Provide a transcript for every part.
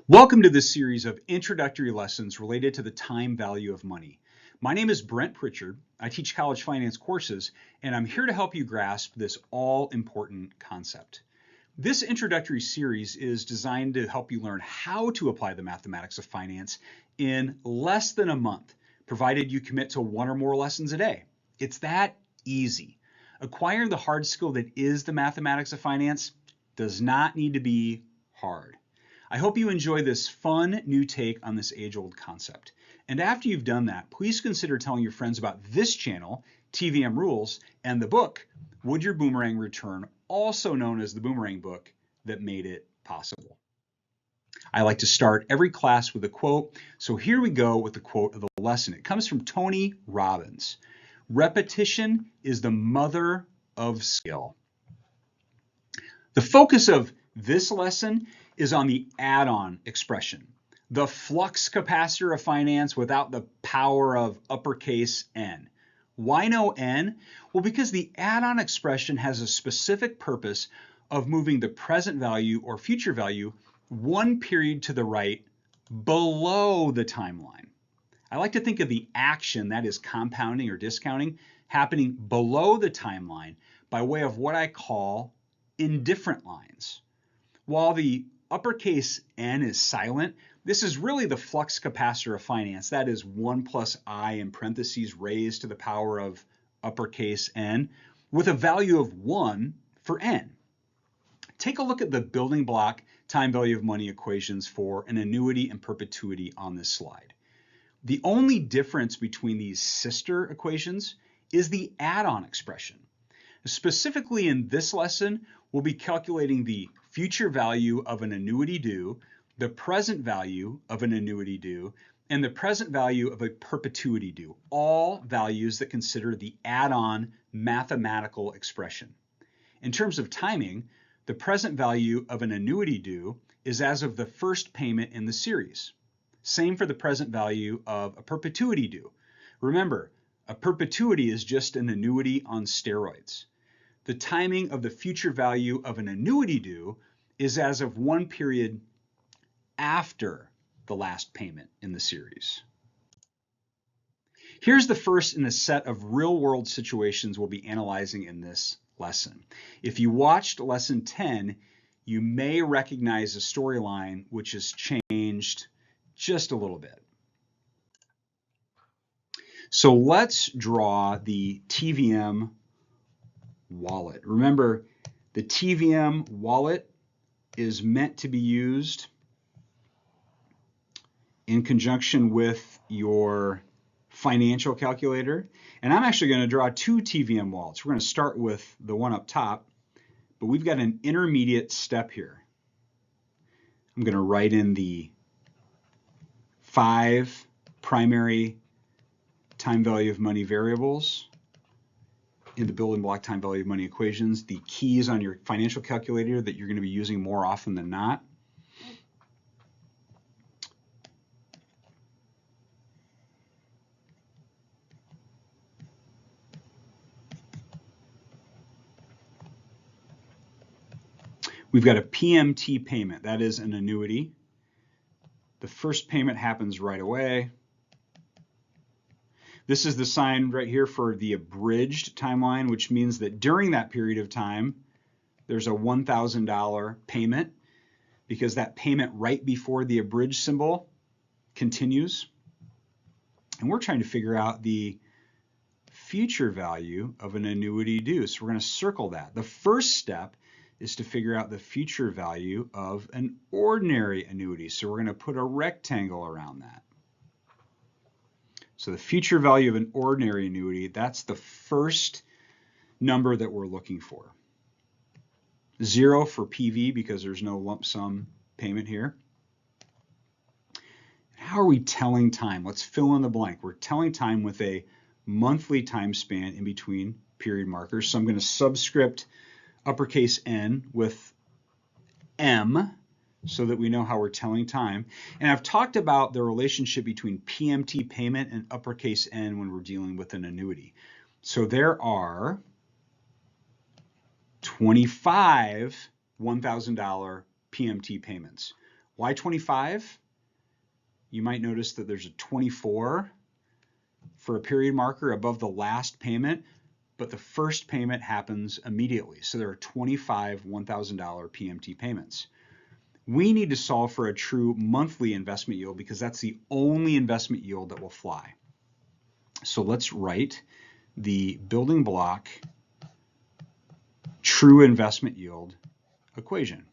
Welcome to this series of introductory lessons related to the time value of money. My name is Brent Pritchard. I teach college finance courses, and I'm here to help you grasp this all-important concept. This introductory series is designed to help you learn how to apply the mathematics of finance in less than a month, provided you commit to one or more lessons a day. It's that easy. Acquiring the hard skill that is the mathematics of finance does not need to be hard. I hope you enjoy this fun new take on this age-old concept. And after you've done that, please consider telling your friends about this channel, TVM Rules, and the book, Would Your Boomerang Return, also known as the Boomerang Book that made it possible. I like to start every class with a quote, so here we go with the quote of the lesson. It comes from Tony Robbins. Repetition is the mother of skill. The focus of this lesson is on the add-on expression, the flux capacitor of finance without the power of uppercase N. Why no N? Well, because the add-on expression has a specific purpose of moving the present value or future value one period to the right below the timeline. I like to think of the action, that is compounding or discounting, happening below the timeline by way of what I call indifferent lines. While the uppercase N is silent, this is really the flux capacitor of finance. That is 1 plus I in parentheses raised to the power of uppercase N with a value of 1 for N. Take a look at the building block time value of money equations for an annuity and perpetuity on this slide. The only difference between these sister equations is the add-on expression. Specifically in this lesson, we'll be calculating the future value of an annuity due, the present value of an annuity due, and the present value of a perpetuity due, all values that consider the add-on mathematical expression. In terms of timing, the present value of an annuity due is as of the first payment in the series. Same for the present value of a perpetuity due. Remember, a perpetuity is just an annuity on steroids. The timing of the future value of an annuity due is as of one period after the last payment in the series. Here's the first in a set of real-world situations we'll be analyzing in this lesson. If you watched lesson 10, you may recognize a storyline which has changed just a little bit. So let's draw the TVM wallet. Remember, the TVM wallet is meant to be used in conjunction with your financial calculator. And I'm actually going to draw two TVM wallets. We're going to start with the one up top, but we've got an intermediate step here. I'm going to write in the 5 primary time value of money variables in the building block time value of money equations, the keys on your financial calculator that you're going to be using more often than not. We've got a PMT payment, that is an annuity. The first payment happens right away. This is the sign right here for the abridged timeline, which means that during that period of time, there's a $1,000 payment because that payment right before the abridged symbol continues. And we're trying to figure out the future value of an annuity due. So we're going to circle that. The first step is to figure out the future value of an ordinary annuity. So we're going to put a rectangle around that. So the future value of an ordinary annuity, that's the first number that we're looking for. 0 for PV because there's no lump sum payment here. How are we telling time? Let's fill in the blank. We're telling time with a monthly time span in between period markers. So I'm going to subscript uppercase N with M so that we know how we're telling time. And I've talked about the relationship between PMT payment and uppercase N when we're dealing with an annuity. So there are 25 $1,000 PMT payments. Why 25? You might notice that there's a 24 for a period marker above the last payment, but the first payment happens immediately. So there are 25 $1,000 PMT payments. We need to solve for a true monthly investment yield because that's the only investment yield that will fly. So let's write the building block true investment yield equation.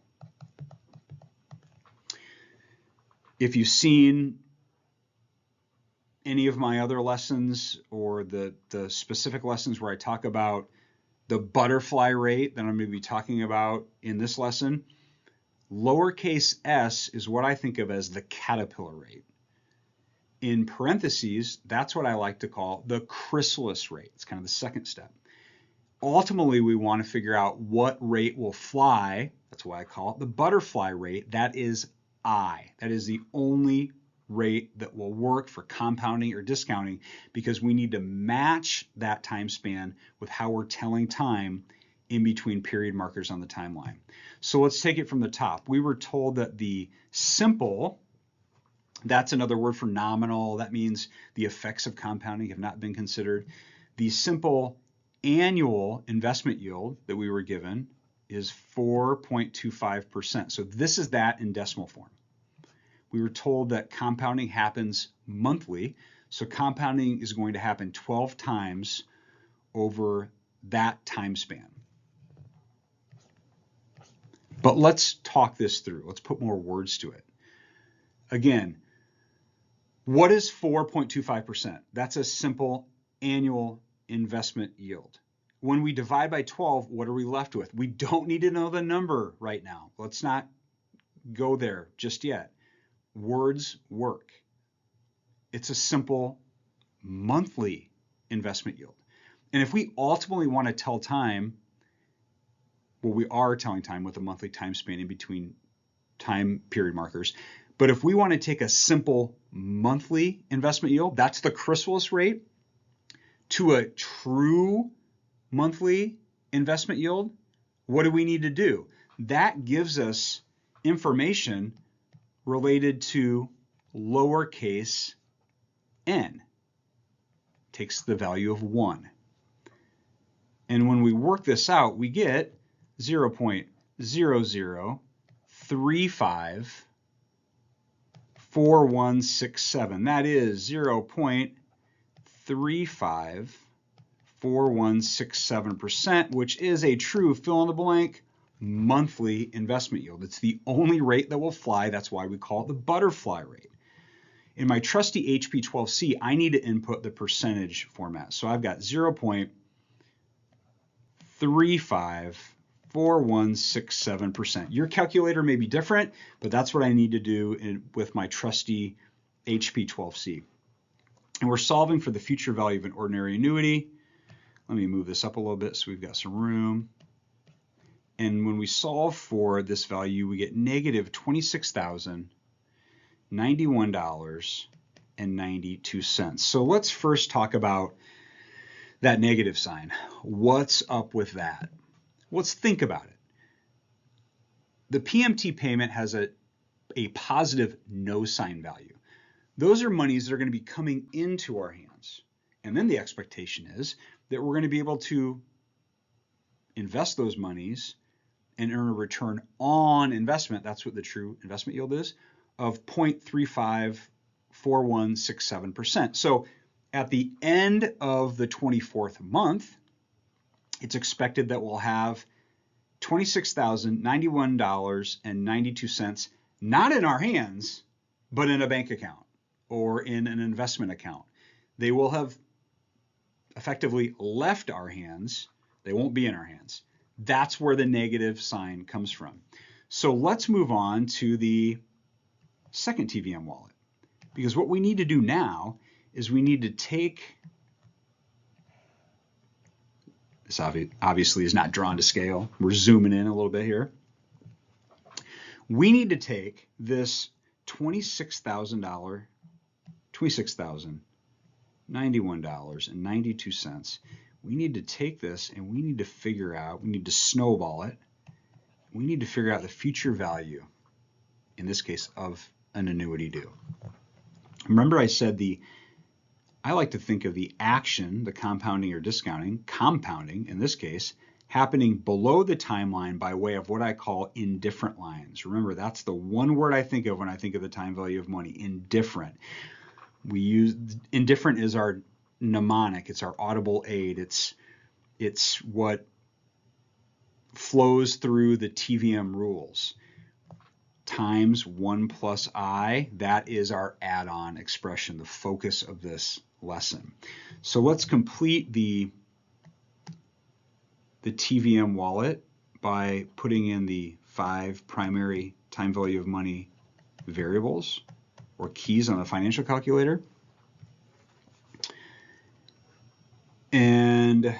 If you've seen any of my other lessons or the specific lessons where I talk about the butterfly rate that I'm going to be talking about in this lesson, lowercase s is what I think of as the caterpillar rate. In parentheses, that's what I like to call the chrysalis rate. It's kind of the second step. Ultimately, we want to figure out what rate will fly. That's why I call it the butterfly rate. That is I. That is the only rate that will work for compounding or discounting because we need to match that time span with how we're telling time in between period markers on the timeline. So let's take it from the top. We were told that the simple, that's another word for nominal. That means the effects of compounding have not been considered. The simple annual investment yield that we were given is 4.25%. So this is that in decimal form. We were told that compounding happens monthly. So compounding is going to happen 12 times over that time span. But let's talk this through. Let's put more words to it. Again, what is 4.25%? That's a simple annual investment yield. When we divide by 12, what are we left with? We don't need to know the number right now. Let's not go there just yet. Words work. It's a simple monthly investment yield. And if we ultimately want to tell time, well, we are telling time with a monthly time span in between time period markers. But if we want to take a simple monthly investment yield, that's the chrysalis rate, to a true monthly investment yield, what do we need to do? That gives us information related to lowercase n. Takes the value of 1. And when we work this out, we get 0.00354167. That is 0.354167%, which is a true fill-in-the-blank monthly investment yield. It's the only rate that will fly. That's why we call it the butterfly rate. In my trusty HP12C, I need to input the percentage format. So I've got 0.354167%. Your calculator may be different, but that's what I need to do with my trusty HP12C. And we're solving for the future value of an ordinary annuity. Let me move this up a little bit so we've got some room. And when we solve for this value, we get negative $26,091.92. So let's first talk about that negative sign. What's up with that? Let's think about it. The PMT payment has a positive no sign value. Those are monies that are going to be coming into our hands. And then the expectation is that we're going to be able to invest those monies and earn a return on investment, that's what the true investment yield is, of 0.354167%. So at the end of the 24th month, it's expected that we'll have $26,091.92, not in our hands, but in a bank account or in an investment account. They will have effectively left our hands. They won't be in our hands. That's where the negative sign comes from. So let's move on to the second TVM wallet, because what we need to do now is we need to take, this obviously is not drawn to scale. We're zooming in a little bit here. We need to take this $26,091.92. We need to take this and we need to figure out, we need to snowball it. We need to figure out the future value in this case, of an annuity due. Remember I said I like to think of the action, the compounding or discounting, compounding in this case, happening below the timeline by way of what I call indifferent lines. Remember, that's the one word I think of when I think of the time value of money, indifferent. We use indifferent is our mnemonic, it's our audible aid, it's what flows through the TVM rules. Times 1 plus I, that is our add-on expression, the focus of this lesson. So let's complete the TVM wallet by putting in the 5 primary time value of money variables or keys on the financial calculator. And there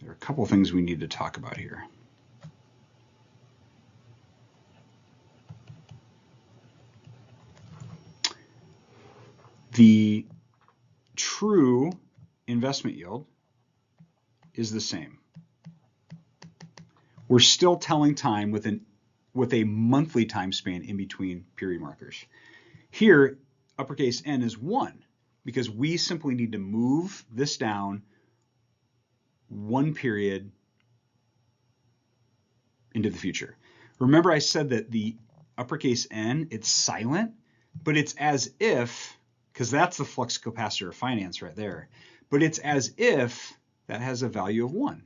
are a couple of things we need to talk about here. The true investment yield is the same. We're still telling time with a monthly time span in between period markers. Here, uppercase N is 1 because we simply need to move this down 1 period into the future. Remember I said that the uppercase N, it's silent, but it's as if, because that's the flux capacitor of finance right there, but it's as if that has a value of 1.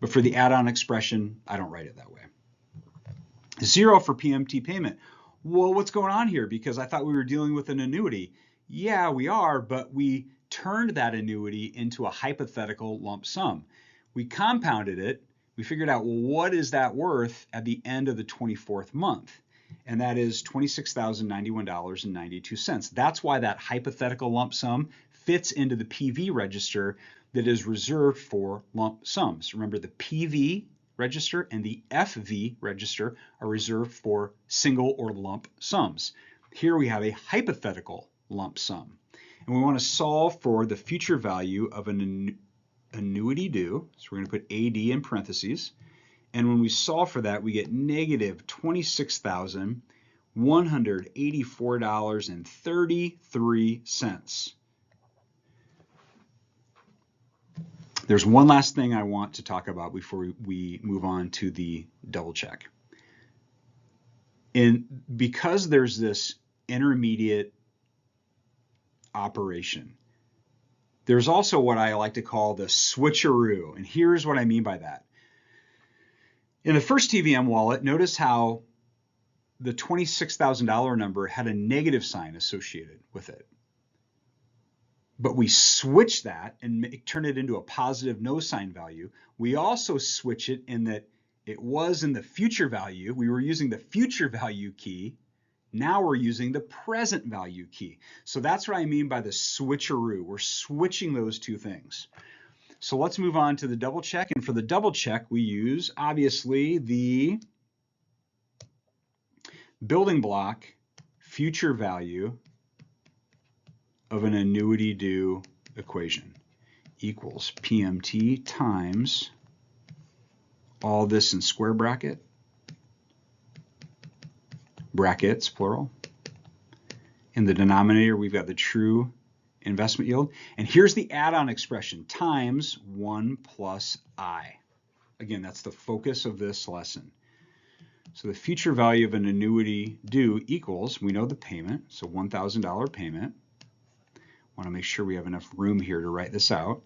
But for the add-on expression, I don't write it that way. 0 for PMT payment. Well, what's going on here? Because I thought we were dealing with an annuity. Yeah, we are, but we turned that annuity into a hypothetical lump sum. We compounded it. We figured out, well, what is that worth at the end of the 24th month? And that is $26,091.92. That's why that hypothetical lump sum fits into the PV register that is reserved for lump sums. Remember, the PV register and the FV register are reserved for single or lump sums. Here we have a hypothetical lump sum. And we want to solve for the future value of an annuity due. So we're going to put AD in parentheses. And when we solve for that, we get negative $26,184.33. There's one last thing I want to talk about before we move on to the double check. Because there's this intermediate operation, there's also what I like to call the switcheroo. And here's what I mean by that. In the first TVM wallet, notice how the $26,000 number had a negative sign associated with it. But we switch that and turn it into a positive no sign value. We also switch it in that it was in the future value. We were using the future value key. Now we're using the present value key. So that's what I mean by the switcheroo. We're switching those two things. So let's move on to the double check. And for the double check, we use, obviously, the building block future value of an annuity due equation equals PMT times all this in square brackets, plural. In the denominator, we've got the true investment yield. And here's the add-on expression, times 1 plus I. Again, that's the focus of this lesson. So the future value of an annuity due equals, we know the payment, so $1,000 payment. Want to make sure we have enough room here to write this out.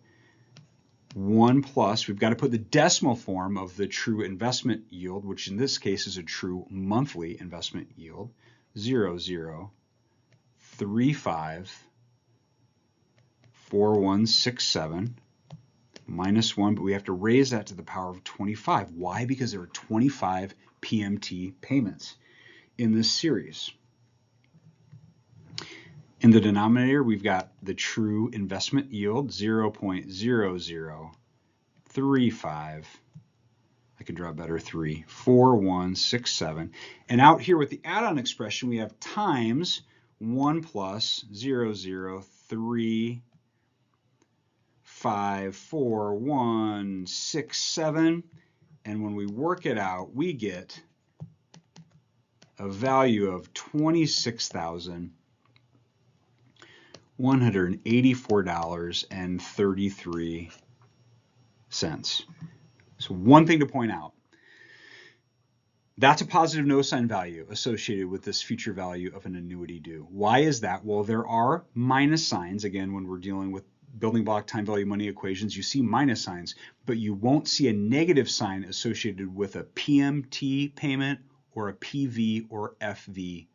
1 plus, we've got to put the decimal form of the true investment yield, which in this case is a true monthly investment yield, 0.0354167 minus 1, but we have to raise that to the power of 25. Why? Because there are 25 PMT payments in this series. In the denominator, we've got the true investment yield, 0.0035. I can draw better, 4167. And out here with the add-on expression, we have times 1 plus 0.0354167. And when we work it out, we get a value of $26,184.33. So one thing to point out, that's a positive no sign value associated with this future value of an annuity due. Why is that? Well, there are minus signs. Again, when we're dealing with building block time value money equations, you see minus signs, but you won't see a negative sign associated with a PMT payment or a PV or FV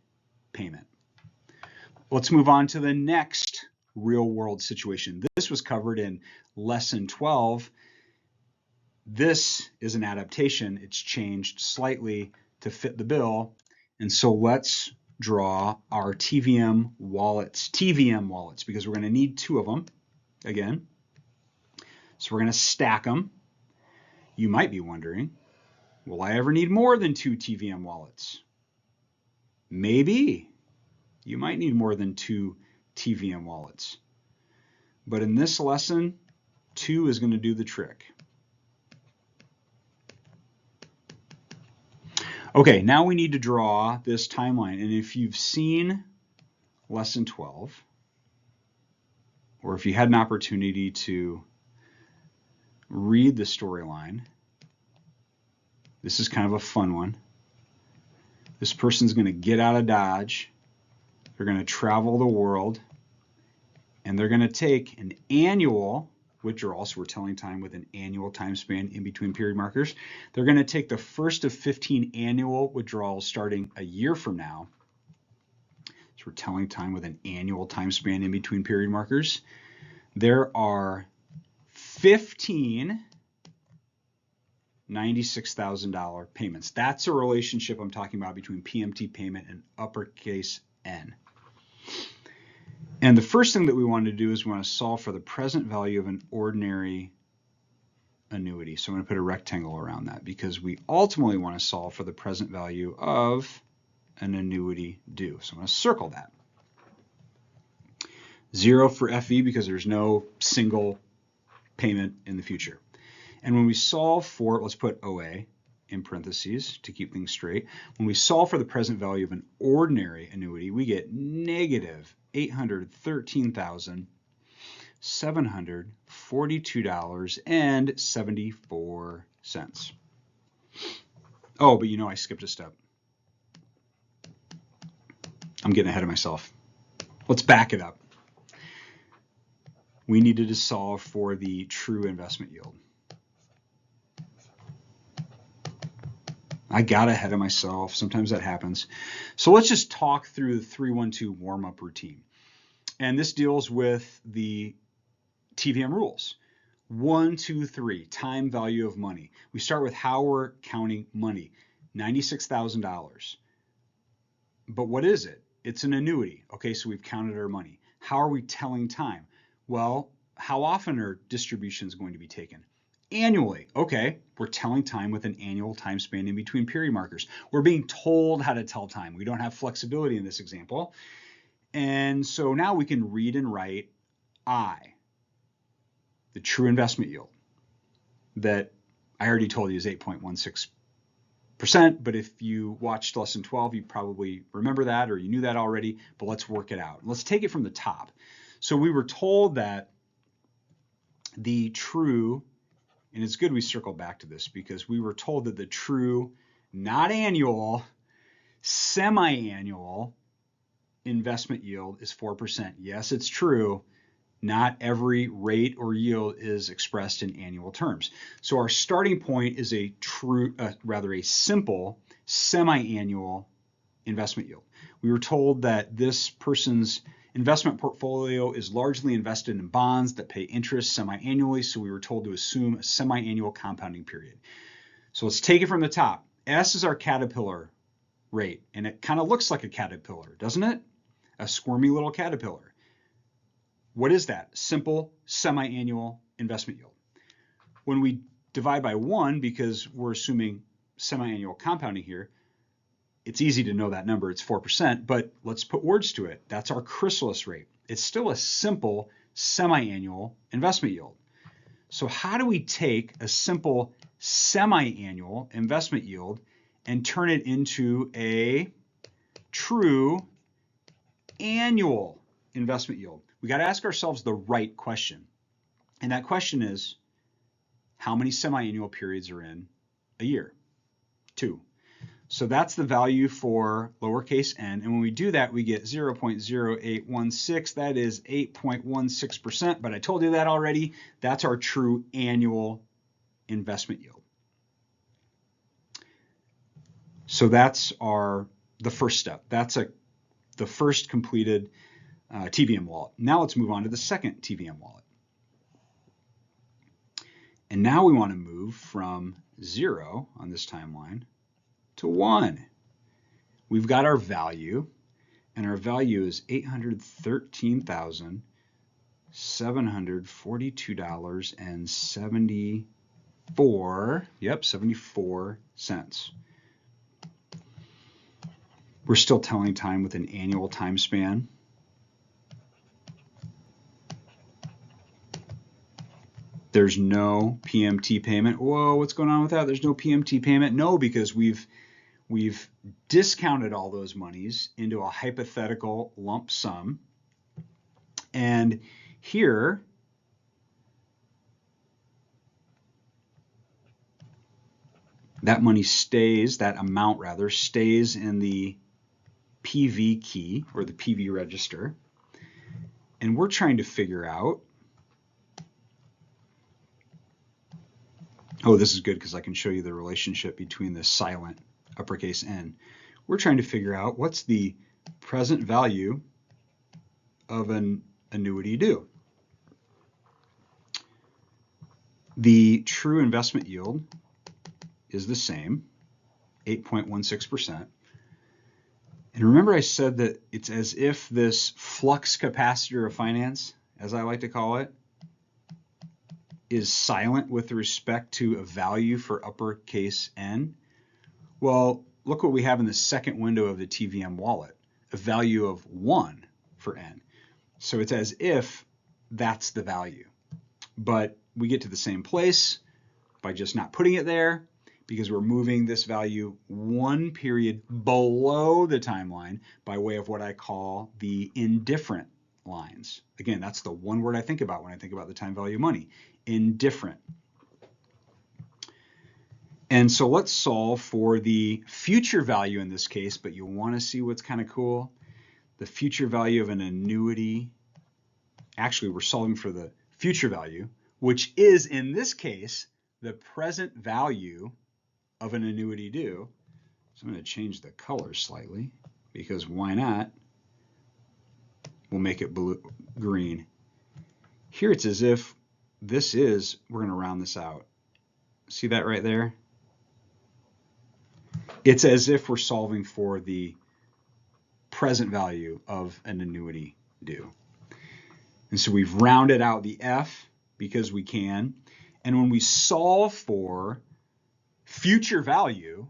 payment. Let's move on to the next real world situation. This was covered in lesson 12. This is an adaptation. It's changed slightly to fit the bill. And so let's draw our TVM wallets, because we're going to need two of them again. So we're going to stack them. You might be wondering, will I ever need more than two TVM wallets? Maybe. You might need more than two TVM wallets. But in this lesson, two is going to do the trick. Okay, now we need to draw this timeline. And if you've seen lesson 12, or if you had an opportunity to read the storyline, this is kind of a fun one. This person's going to get out of Dodge. They're going to travel the world, and they're going to take an annual withdrawal, so we're telling time with an annual time span in between period markers. They're going to take the first of 15 annual withdrawals starting a year from now. So we're telling time with an annual time span in between period markers. There are 15 $96,000 payments. That's a relationship I'm talking about between PMT payment and uppercase N. And the first thing that we want to do is we want to solve for the present value of an ordinary annuity. So I'm going to put a rectangle around that because we ultimately want to solve for the present value of an annuity due. So I'm going to circle that. 0 for FE because there's no single payment in the future. And when we solve for, let's put OA in parentheses to keep things straight. When we solve for the present value of an ordinary annuity, we get negative $813,742.74. Oh, but you know I skipped a step. I'm getting ahead of myself. Let's back it up. We needed to solve for the true investment yield. I got ahead of myself. Sometimes that happens. So let's just talk through the 3-1-2 warm-up routine. And this deals with the TVM rules. 1, 2, 3, time value of money. We start with how we're counting money, $96,000. But what is it? It's an annuity. Okay, so we've counted our money. How are we telling time? Well, how often are distributions going to be taken? Annually. Okay, we're telling time with an annual time span in between period markers. We're being told how to tell time. We don't have flexibility in this example. And so now we can read and write I, the true investment yield that I already told you is 8.16%, but if you watched lesson 12, you probably remember that or you knew that already, but let's work it out. Let's take it from the top. So we were told that the true, and it's good we circle back to this because we were told that the true, not annual, semi-annual investment yield is 4%. Yes, it's true. Not every rate or yield is expressed in annual terms. So our starting point is a simple semi-annual investment yield. We were told that this person's investment portfolio is largely invested in bonds that pay interest semi-annually, so we were told to assume a semi-annual compounding period. So let's take it from the top. S is our caterpillar rate, and it kind of looks like a caterpillar, doesn't it? A squirmy little caterpillar. What is that? Simple semi-annual investment yield. When we divide by 1, because we're assuming semi-annual compounding here, it's easy to know that number, it's 4%, but let's put words to it. That's our chrysalis rate. It's still a simple semi-annual investment yield. So how do we take a simple semi-annual investment yield and turn it into a true annual investment yield? We got to ask ourselves the right question. And that question is, how many semi-annual periods are in a year? 2. So that's the value for lowercase n. And when we do that, we get 0.0816. That is 8.16%. But I told you that already. That's our true annual investment yield. So that's the first step. That's the first completed TVM wallet. Now let's move on to the second TVM wallet. And now we want to move from 0 on this timeline to 1. We've got our value, and our value is $813,742.74. Yep, 74 cents. We're still telling time with an annual time span. There's no PMT payment. Whoa, what's going on with that? There's no PMT payment. No, because we've discounted all those monies into a hypothetical lump sum. And here, that money stays, that amount rather, stays in the PV key or the PV register. And we're trying to figure out, oh, this is good because I can show you the relationship between the silent uppercase N. We're trying to figure out what's the present value of an annuity due. The true investment yield is the same, 8.16%. And remember I said that it's as if this flux capacitor of finance, as I like to call it, is silent with respect to a value for uppercase N. Well, look what we have in the second window of the TVM wallet, a value of 1 for N. So it's as if that's the value. But we get to the same place by just not putting it there, because we're moving this value 1 period below the timeline by way of what I call the indifferent lines. Again, that's the one word I think about when I think about the time value of money, indifferent. And so let's solve for the future value in this case, but you want to see what's kind of cool? The future value of an annuity. Actually, we're solving for the future value, which is, in this case, the present value of an annuity due. So I'm going to change the color slightly, because why not? We'll make it blue, green. Here it's as if this is, we're going to round this out. See that right there? It's as if we're solving for the present value of an annuity due. And so we've rounded out the F because we can. And when we solve for future value,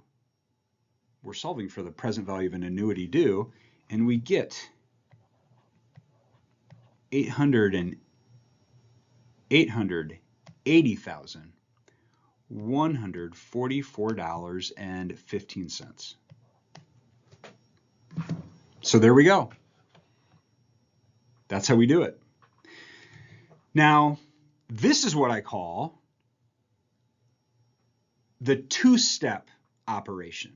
we're solving for the present value of an annuity due, and we get $880,144.15. So there we go. That's how we do it. Now, this is what I call the two-step operation.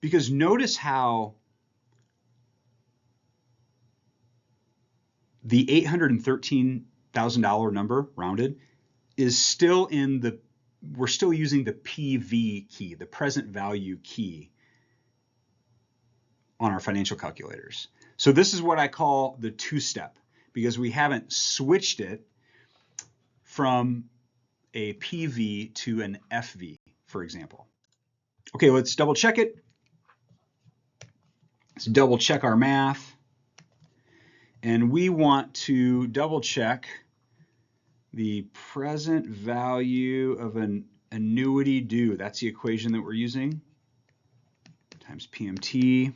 Because notice how the $813,000 number, rounded, is still in the, we're still using the PV key, the present value key on our financial calculators. So this is what I call the two-step, because we haven't switched it from a PV to an FV, for example. Okay, let's double check it. Let's double check our math. And we want to double check the present value of an annuity due. That's the equation that we're using, times PMT.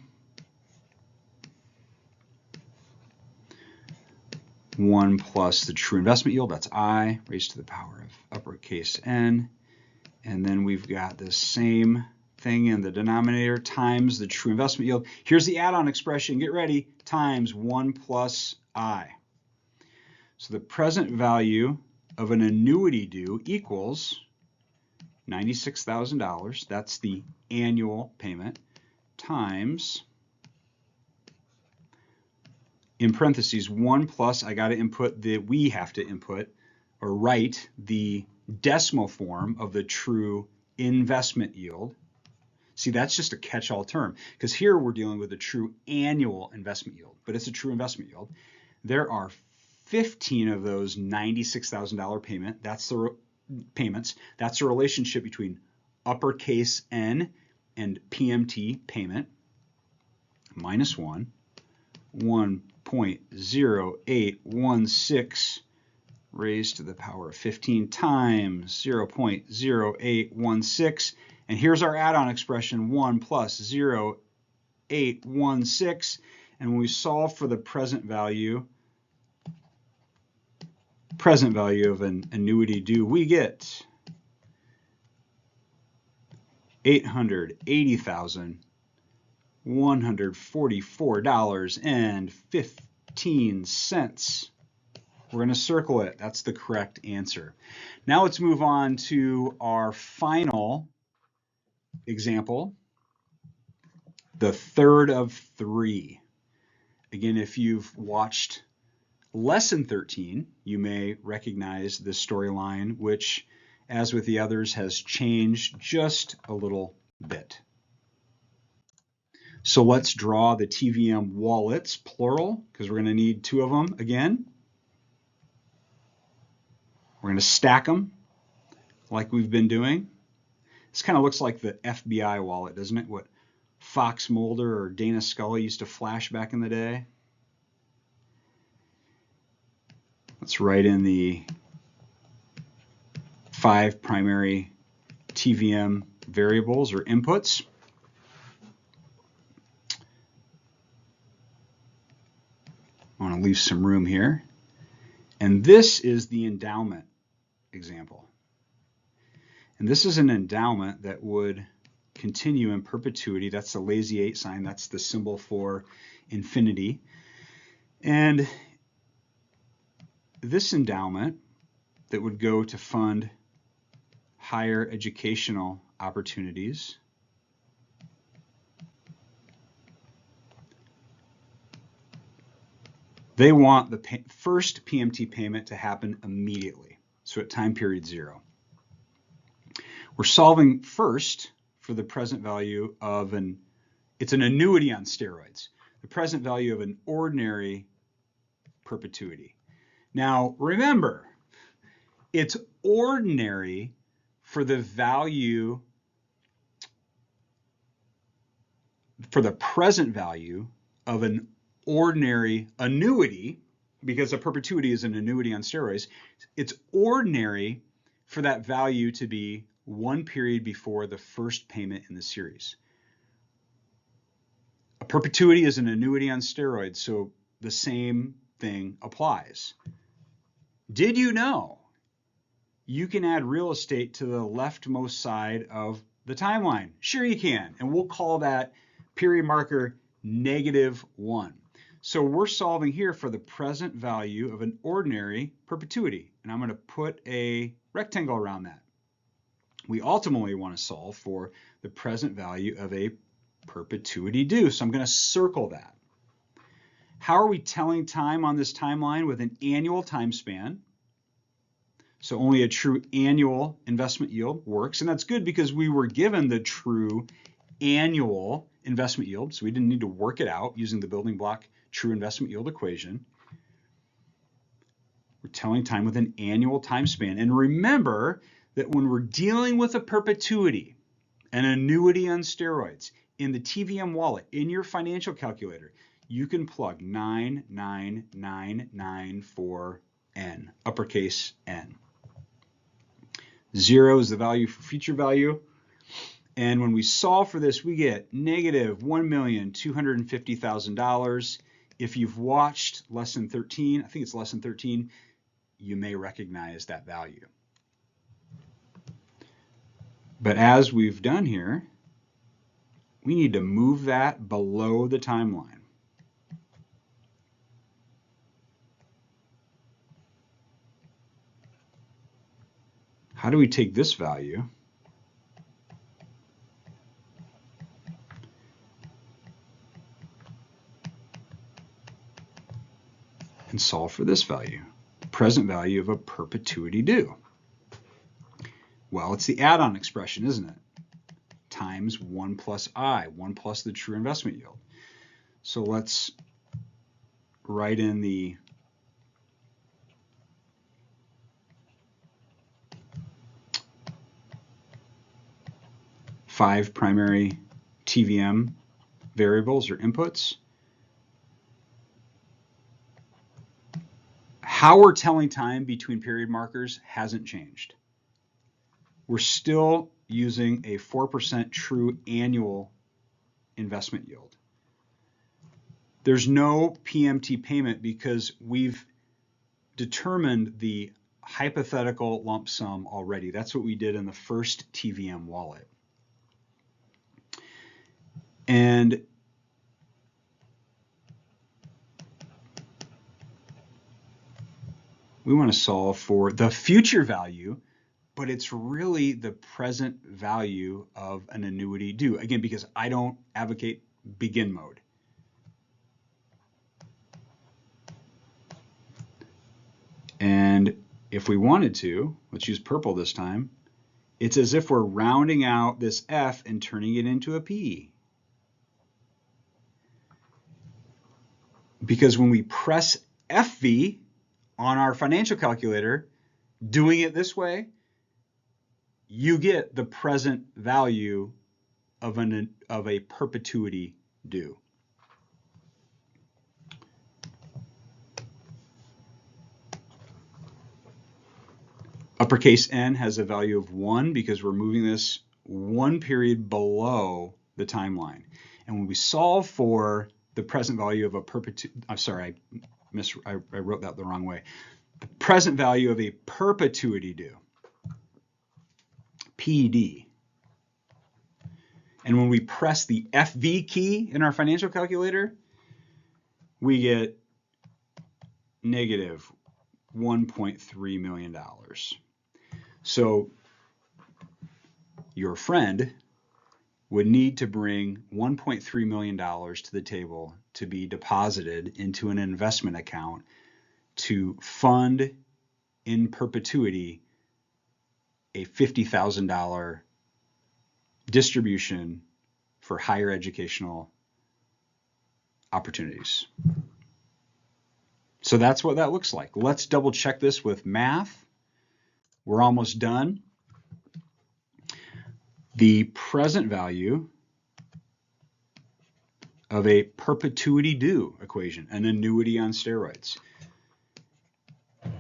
1 plus the true investment yield, that's I, raised to the power of uppercase N, And then we've got the same thing in the denominator times the true investment yield. Here's the add-on expression. Get ready. Times 1 plus I. So the present value of an annuity due equals $96,000. That's the annual payment times, in parentheses, 1 plus, I got to input we have to input or write the decimal form of the true investment yield. See, that's just a catch-all term, because here we're dealing with a true annual investment yield, but it's a true investment yield. There are 15 of those $96,000 payments. That's the relationship between uppercase N and PMT payment minus 1.0816 raised to the power of 15 times 0.0816. And here's our add-on expression, 1 plus 0.816. And when we solve for the present value of an annuity due, we get $880,144.15. We're going to circle it. That's the correct answer. Now let's move on to our final example, the third of 3. Again, if you've watched Lesson 13, you may recognize this storyline, which, as with the others, has changed just a little bit. So let's draw the TVM wallets, plural, because we're going to need 2 of them again. We're going to stack them like we've been doing. This kind of looks like the FBI wallet, doesn't it? What Fox Mulder or Dana Scully used to flash back in the day. Let's write in the 5 primary TVM variables or inputs. I want to leave some room here. And this is the endowment example. And this is an endowment that would continue in perpetuity. That's the lazy 8 sign. That's the symbol for infinity. And this endowment that would go to fund higher educational opportunities they want the first PMT payment to happen immediately, so at time period 0. We're solving first for the present value of it's an annuity on steroids, the present value of an ordinary perpetuity. Now, remember, it's ordinary for the value, for the present value of an ordinary annuity, because a perpetuity is an annuity on steroids. It's ordinary for that value to be 1 period before the first payment in the series. A perpetuity is an annuity on steroids, so the same thing applies. Did you know you can add real estate to the leftmost side of the timeline? Sure you can, and we'll call that period marker -1. So we're solving here for the present value of an ordinary perpetuity, and I'm going to put a rectangle around that. We ultimately want to solve for the present value of a perpetuity due, so I'm going to circle that. How are we telling time on this timeline? With an annual time span. So only a true annual investment yield works, and that's good because we were given the true annual investment yield, so we didn't need to work it out using the building block true investment yield equation. We're telling time with an annual time span. And remember that when we're dealing with a perpetuity, an annuity on steroids, in the TVM wallet, in your financial calculator, you can plug 9999 for N, uppercase N. 0 is the value for future value. And when we solve for this, we get -$1,250,000. If you've watched lesson 13, I think it's lesson 13, you may recognize that value. But as we've done here, we need to move that below the timeline. How do we take this value and solve for this value, the present value of a perpetuity due? Well, it's the add-on expression, isn't it? Times 1 plus I, 1 plus the true investment yield. So let's write in the five primary TVM variables or inputs. How we're telling time between period markers hasn't changed. We're still using a 4% true annual investment yield. There's no PMT payment because we've determined the hypothetical lump sum already. That's what we did in the first TVM wallet. And we want to solve for the future value, but it's really the present value of an annuity due. Again, because I don't advocate begin mode. And if we wanted to, let's use purple this time, it's as if we're rounding out this F and turning it into a P. Because when we press FV on our financial calculator, doing it this way, you get the present value of a perpetuity due. Uppercase N has a value of 1 because we're moving this one period below the timeline. And when we solve for the present value of a perpetuity, I'm sorry, I wrote that the wrong way. The present value of a perpetuity due, PD. And when we press the FV key in our financial calculator, we get negative $1.3 million. So your friend would need to bring $1.3 million to the table to be deposited into an investment account to fund in perpetuity a $50,000 distribution for higher educational opportunities. So that's what that looks like. Let's double check this with math. We're almost done. The present value of a perpetuity due equation, an annuity on steroids.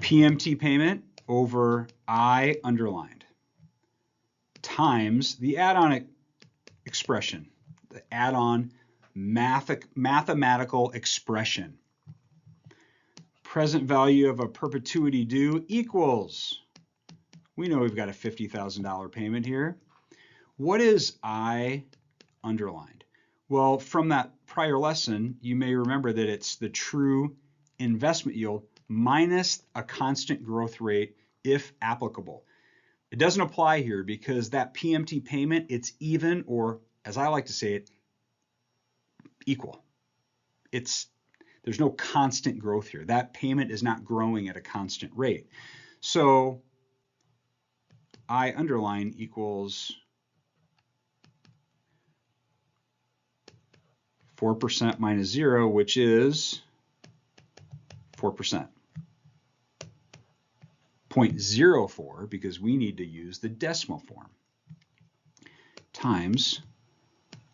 PMT payment over I underlined times the add-on expression, the add-on mathematical expression. Present value of a perpetuity due equals, we know we've got a $50,000 payment here. What is I underlined? Well, from that prior lesson, you may remember that it's the true investment yield minus a constant growth rate if applicable. It doesn't apply here because that PMT payment, it's even, or as I like to say it, equal. There's no constant growth here. That payment is not growing at a constant rate. So I underline equals 4% minus 0, which is 4%. 0.04, because we need to use the decimal form, times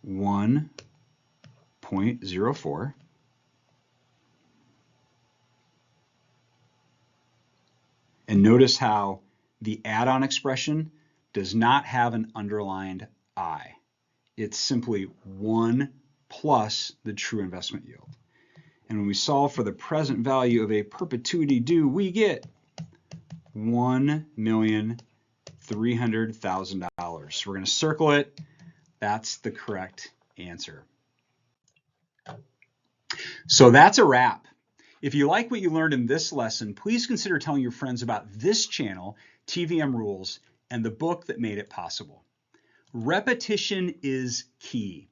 1.04. And notice how the add-on expression does not have an underlined I. It's simply 1 plus the true investment yield. And when we solve for the present value of a perpetuity due, we get $1,300,000. $300,000. So we're going to circle it. That's the correct answer. So that's a wrap. If you like what you learned in this lesson, please consider telling your friends about this channel, TVM Rules, and the book that made it possible. Repetition is key.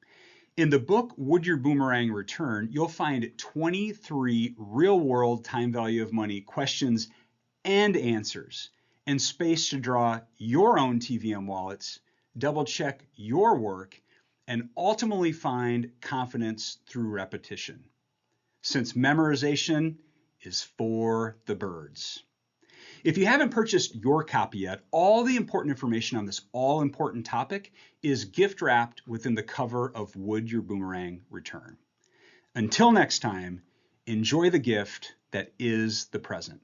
In the book, Would Your Boomerang Return, you'll find 23 real-world time value of money questions and answers, and space to draw your own TVM wallets, double-check your work, and ultimately find confidence through repetition. Since memorization is for the birds. If you haven't purchased your copy yet, all the important information on this all-important topic is gift-wrapped within the cover of Would Your Boomerang Return. Until next time, enjoy the gift that is the present.